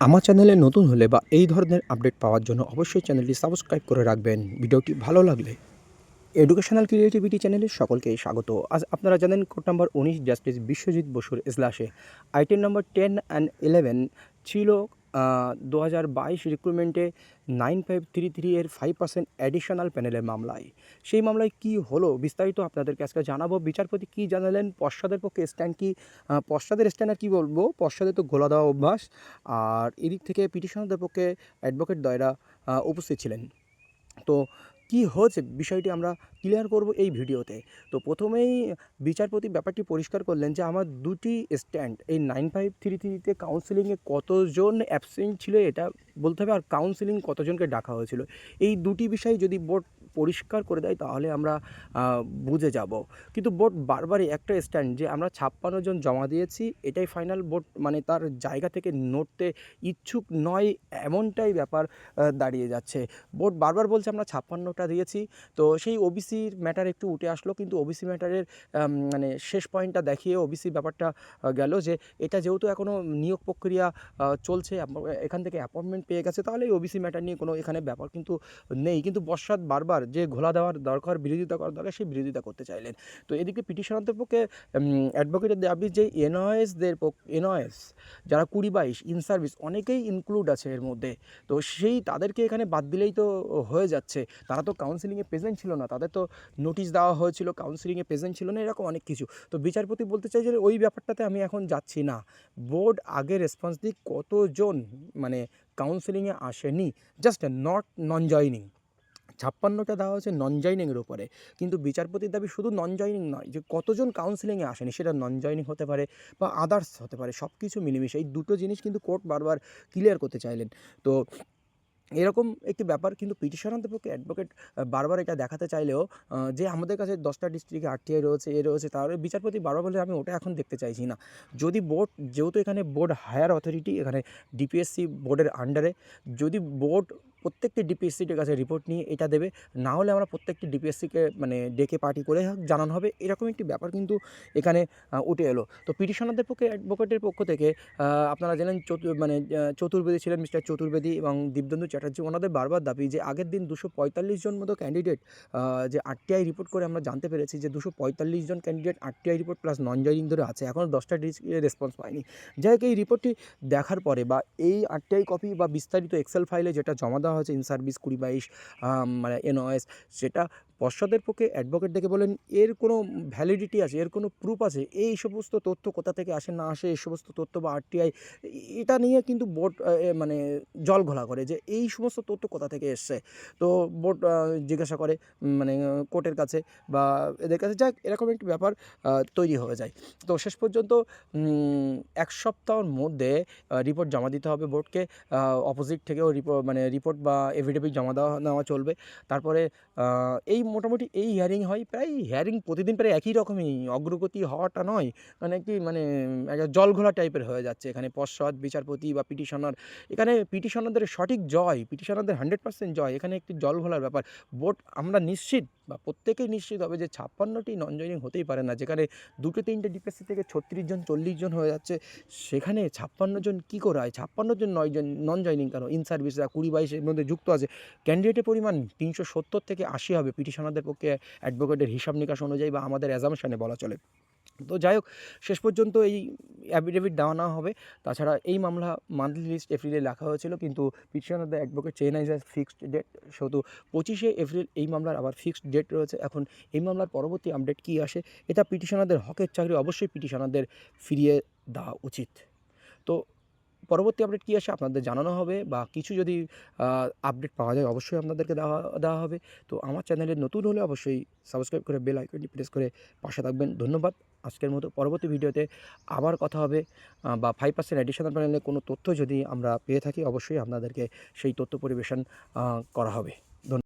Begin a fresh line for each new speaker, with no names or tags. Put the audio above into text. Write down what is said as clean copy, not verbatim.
আমার চ্যানেলে নতুন হলে বা এই ধরনের আপডেট পাওয়ার জন্য অবশ্যই চ্যানেলটি সাবস্ক্রাইব করে রাখবেন। ভিডিওটি ভালো লাগলে এডুকেশনাল ক্রিয়েটিভিটি চ্যানেলে সকলকে স্বাগত। আজ আপনারা জানেন কোড নাম্বার ১৯ জাস্টিস বিশ্বজিৎ বসুর এজলাসে আইটেম নাম্বার 10 অ্যান্ড 11 ছিল ২০২২ রিক্রুটমেন্টে 9533 এর 5% অ্যাডিশনাল প্যানেলের মামলায়। সেই মামলায় কি হলো বিস্তারিত আপনাদেরকে আজকে জানাবো। বিচারপতি কী জানালেন, পশ্চাদের পক্ষে স্ট্যান্ড কী, পশ্চাদের স্ট্যান্ড আর কী বলবো, পশ্চাদে তো গোলা দেওয়া অভ্যাস। আর এদিক থেকে পিটিশনারদের পক্ষে অ্যাডভোকেট দ্বয়রা উপস্থিত ছিলেন। তো কী হয়েছে বিষয়টি আমরা ক্লিয়ার করব এই ভিডিওতে। তো প্রথমেই বিচারপতি ব্যাপারটি পরিষ্কার করলেন যে আমার দুটি স্ট্যান্ড এই 9533-তে কাউন্সেলিংয়ে কতজন অ্যাবসেন্ট ছিল এটা বলতে হবে, আর কাউন্সেলিং কতজনকে ডাকা হয়েছিল। এই দুটি বিষয় যদি বোর্ড পরিষ্কার করে দেয় তাহলে আমরা বুঝে যাব। কিন্তু বোর্ড বারবারই একটা স্ট্যান্ড যে আমরা 56 জন জমা দিয়েছি এটাই ফাইনাল, বোর্ড মানে তার জায়গা থেকে নড়তে ইচ্ছুক নয় এমনটাই ব্যাপার দাঁড়িয়ে যাচ্ছে। বোর্ড বারবার বলছে আমরা 56টা দিয়েছি। তো সেই ওবিসির ম্যাটার একটু উঠে আসলো, কিন্তু ওবিসি ম্যাটারের মানে শেষ পয়েন্টটা দেখিয়ে ওবিসি ব্যাপারটা গেল যে এটা যেহেতু এখনও নিয়োগ প্রক্রিয়া চলছে, এখান থেকে অ্যাপয়েন্টমেন্ট পেয়ে গেছে, তাহলে এই ওবিসি ম্যাটার নিয়ে কোনো এখানে ব্যাপার কিন্তু নেই। কিন্তু বর্ষাদ বারবার যে ঘোলা দেওয়ার দরকার, বিরোধিতা করার দরকার, সেই বিরোধিতা করতে চাইলেন। তো এদিকে পিটিশনারদের পক্ষে অ্যাডভোকেটের দাবি যে এনওএস যারা 20-22 ইন সার্ভিস অনেকেই ইনক্লুড আছে এর মধ্যে। তো সেই তাদেরকে এখানে বাদ দিলেই তো হয়ে যাচ্ছে। তারা তো কাউন্সেলিংয়ে প্রেজেন্ট ছিল না, তাদের তো নোটিশ দেওয়া হয়েছিল, কাউন্সেলিংয়ে প্রেজেন্ট ছিল না, এরকম অনেক কিছু। তো বিচারপতি বলতে চাই যে ওই ব্যাপারটাতে আমি এখন যাচ্ছি না। বোর্ড আগে রেসপন্স দিক কতজন মানে কাউন্সেলিংয়ে আসেনি, জাস্ট নন জয়নিং। 56টা দেওয়া হয়েছে নন জয়নিংয়ের উপরে, কিন্তু বিচারপতির দাবি শুধু নন জয়নিং নয়, যে কতজন কাউন্সেলিংয়ে আসেনি, সেটা নন জয়নিং হতে পারে বা আদার্স হতে পারে, সব কিছু মিলেমিশে এই দুটো জিনিস কিন্তু কোর্ট বারবার ক্লিয়ার করতে চাইলেন। তো এরকম একটি ব্যাপার কিন্তু পিটিশনারদের পক্ষে অ্যাডভোকেট বারবার এটা দেখাতে চাইলেও যে আমাদের কাছে 10টা ডিস্ট্রিক্টে আরটিআই রয়েছে, রয়েছে, তাহলে বিচারপতি বারবার বলে আমি ওটা এখন দেখতে চাইছি না। যদি বোর্ড, যেহেতু এখানে বোর্ড হায়ার অথরিটি, এখানে ডিপিএসসি বোর্ডের আন্ডারে, যদি বোর্ড প্রত্যেকটি ডিপিএসসির কাছে রিপোর্ট নিয়ে এটা দেবে, না হলে আমরা প্রত্যেকটি ডিপিএসসিকে মানে ডেকে পার্টি করে জানানো হবে, এরকম একটি ব্যাপার কিন্তু এখানে উঠে এলো। তো পিটিশনারদের পক্ষে অ্যাডভোকেটের পক্ষ থেকে আপনারা জানেন চতুর্বেদী ছিলেন, মিস্টার চতুর্বেদী এবং দীপদেন্দু চ্যাটার্জি। ওনাদের বারবার দাবি যে আগের দিন 245 জন মতো ক্যান্ডিডেট যে আরটিআই রিপোর্ট করে আমরা জানতে পেরেছি যে 245 জন candidate RTI report plus non joining ধরে আছে, এখনও 10টা রেসপন্স পায়নি। যাই হোক, এই রিপোর্টটি দেখার পরে বা এই আরটিআই কপি বা বিস্তারিত এক্সেল ফাইলে যেটা জমা দেওয়া হয়েছে ইন সার্ভিস 20-22 মানে এনওএস, সেটা পশ্চাদের পক্ষে অ্যাডভোকেট ডেকে বলেন এর কোনো ভ্যালিডিটি আছে, এর কোনো প্রুফ আছে, এই সমস্ত তথ্য কোথা থেকে আসে না আসে, এই সমস্ত তথ্য বা আরটিআই এটা নিয়ে কিন্তু বোর্ড মানে জল ঘোলা করে যে এই সমস্ত তথ্য কোথা থেকে এসছে। তো বোর্ড জিজ্ঞাসা করে মানে কোর্টের কাছে বা এদের কাছে, যাক এরকম একটি ব্যাপার তৈরি হয়ে যায়। তো শেষ পর্যন্ত 1 সপ্তাহের মধ্যে রিপোর্ট জমা দিতে হবে বোর্ডকে। অপোজিট থেকেও রিপোর্ট বা এফিডেভিট জমা নেওয়া চলবে। তারপরে এই মোটামুটি এই হিয়ারিং হয়, প্রায় হিয়ারিং প্রতিদিন প্রায় একই রকমই, অগ্রগতি হওয়াটা নয়, মানে কি মানে একটা জলঘোলা টাইপের হয়ে যাচ্ছে এখানে। পশ্চাৎ বিচারপতি বা পিটিশনার, এখানে পিটিশনারদের সঠিক জয়, পিটিশনারদের 100% জয়, এখানে একটি জলঘোলার ব্যাপার। বোর্ড আমরা নিশ্চিত বা প্রত্যেকেই নিশ্চিত হবে যে 56টি নন জয়নিং হতেই পারে না, যেখানে 2-3টে ডিপিএসসি থেকে 36 জন 40 জন হয়ে যাচ্ছে, সেখানে 56 জন কী করে হয়? 56 জন নন জয়নিং কেন? ইন সার্ভিসরা 20-22 এর মধ্যে যুক্ত আছে। ক্যান্ডিডেটের পরিমাণ 370 থেকে 80 হবে পিটিশনারদের পক্ষে অ্যাডভোকেটের হিসাব নিকাশ অনুযায়ী বা আমাদের অ্যাজাম্পশনে বলা চলে। তো যাই হোক, শেষ পর্যন্ত এই অ্যাফিডেভিট দেওয়া না হবে। তাছাড়া এই মামলা মান্থলি লিস্ট এপ্রিলে লেখা হয়েছিল, কিন্তু পিটিশনারদের অ্যাডভোকেট চেয়ে নেয় যে ফিক্সড ডেট, সেহেতু 25শে এপ্রিল এই মামলার আবার ফিক্সড ডেট রয়েছে। এখন এই মামলার পরবর্তী আপডেট কী আসে, এটা পিটিশনারদের হকের চাকরি, অবশ্যই পিটিশনারদের ফিরিয়ে দেওয়া উচিত। তো পরবর্তী আপডেট কী আসে আপনাদের জানানো হবে, বা কিছু যদি আপডেট পাওয়া যায় অবশ্যই আপনাদেরকে দেওয়া হবে। তো আমার চ্যানেলে নতুন হলে অবশ্যই সাবস্ক্রাইব করে বেল আইকনটি প্রেস করে পাশে থাকবেন। ধন্যবাদ। আজকের মতো পরবর্তী ভিডিওতে আবার কথা হবে, বা 5% অ্যাডিশনাল প্যানেলে কোনো তথ্য যদি আমরা পেয়ে থাকি অবশ্যই আপনাদেরকে সেই তথ্য পরিবেশন করা হবে।